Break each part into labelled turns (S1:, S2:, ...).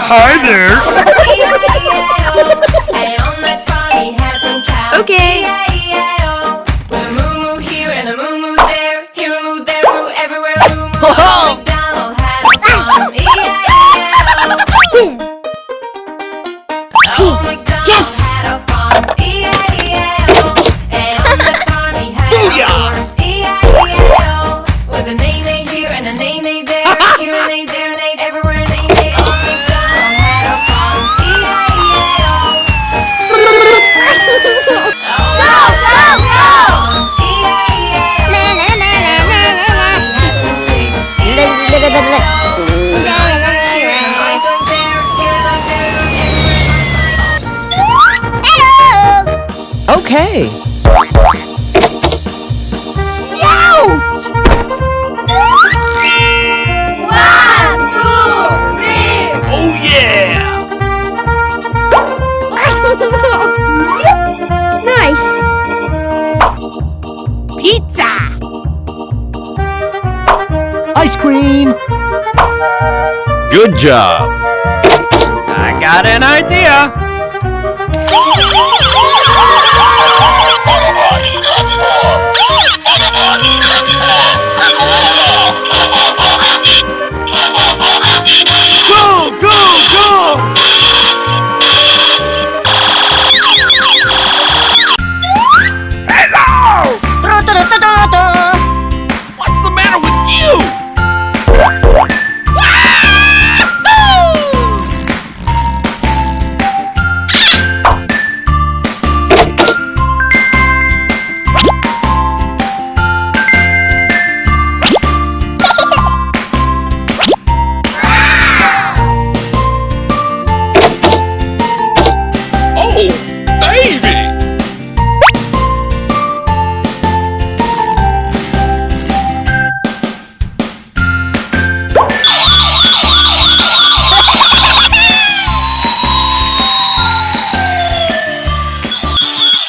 S1: Hi there.
S2: Okay.
S3: With a moo moo here and a moo moo there, here a moo, there a moo, everywhere a moo moo.
S2: Oh.
S3: McDonald has a farm. E-I-E-I-O. Oh, McDonald had a farm. E-I-E-I-O. And on the farm he had a horse. E-I-E-I-O. With a neigh-neigh here and a neigh-neigh there, here a neigh, there a neigh, everywhere a neigh-neigh. Oh, McDonald had a farm. E-I-E-I-O.
S4: Okay.
S2: Ouch!
S3: 1, 2, 3.
S1: Oh yeah.
S2: Nice. Pizza.
S4: Ice cream.
S1: Good job. I got an idea. Go, go, go! Hello! What's the matter with you? Oh, baby!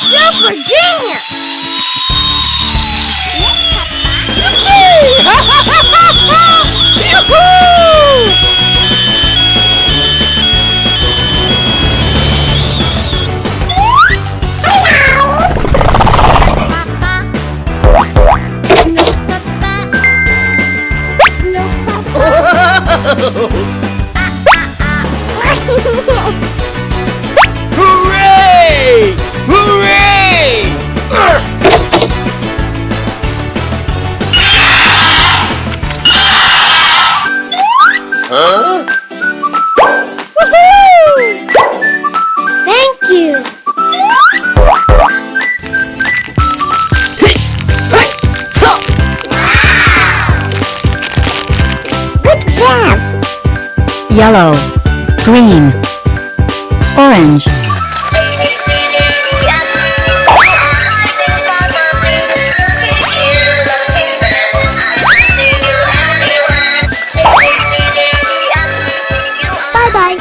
S2: Super Junior.
S1: Hooray! Hooray! Huh?
S2: Thank you. Good job.
S5: Yellow, green, orange.
S2: Bye-bye.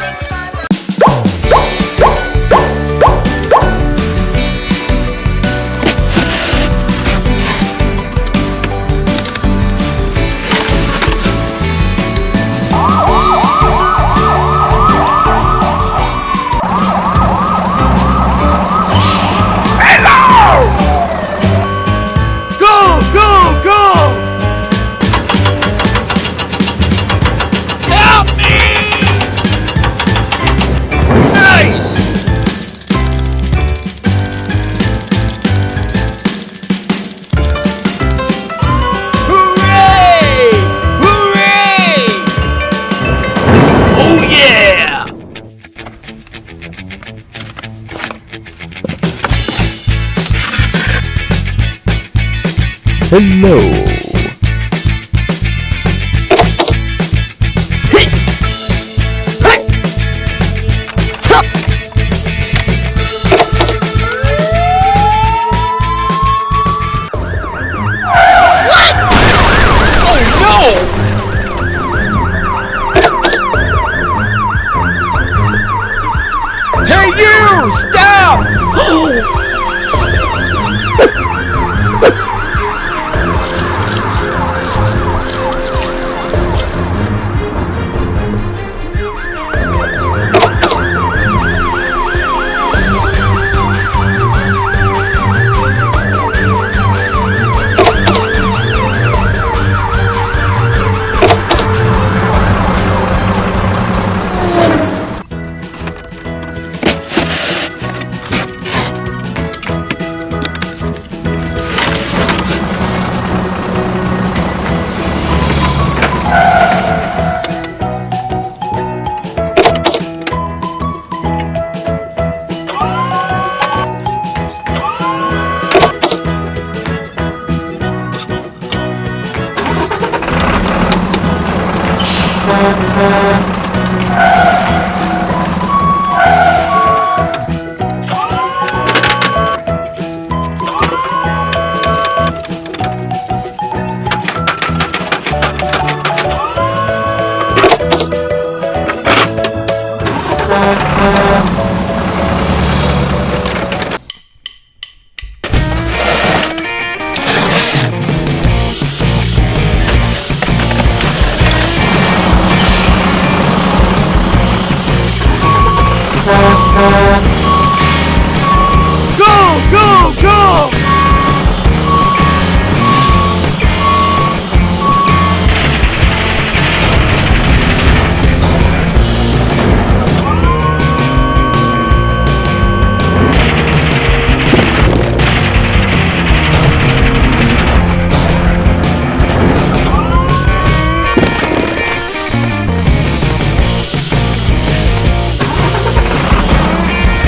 S1: Go, go, go! Help me! Nice! Hooray! Hooray! Oh yeah! Hello. Hey you! Stop! Go, go, go!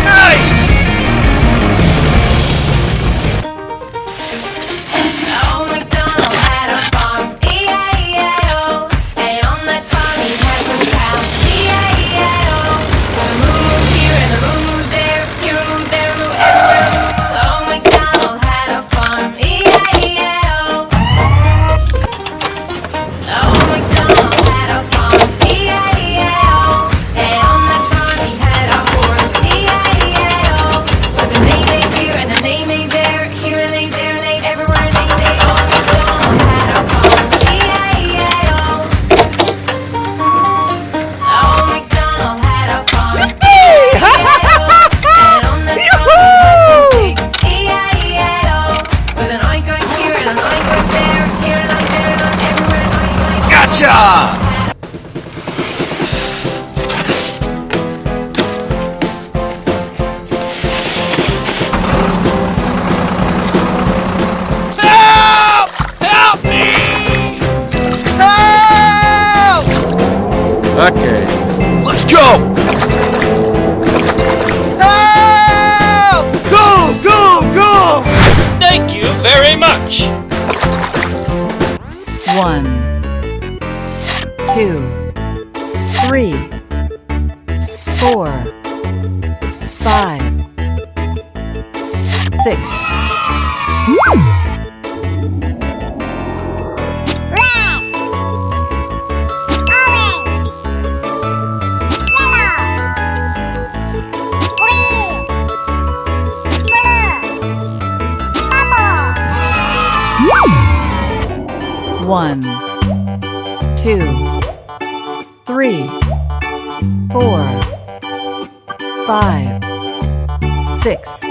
S1: Nice!
S3: Old MacDonald had a farm, E-I-E-I-O. And on that farm he had some cows, E-I-E-I-O. The moo moved here and the moo moved there, here a moo, there a moo, everywhere a moo. Old MacDonald had a farm, E-I-E-I-O. Old MacDonald had a farm, E-I-E-I-O. And on that farm he had a horse, E-I-E-I-O. With a neigh here and a neigh there, here a neigh, there a neigh, everywhere a neigh. Old MacDonald had a farm, E-I-E-I-O. Old MacDonald had a farm, E-I-E-I-O. And on that farm he had some pigs, E-I-E-I-O. With an oink oink here and an oink oink there, here an oink, there an oink, everywhere an oink oink.
S1: Gotcha! Help! Help me! Help! Okay. Let's go! Help! Go, go, go! Thank you very much!
S5: 1, 2, 3, 4, 5, 6.
S2: Red, orange, yellow, green, blue, purple.
S5: 1, 2, 3, 4, 5, 6.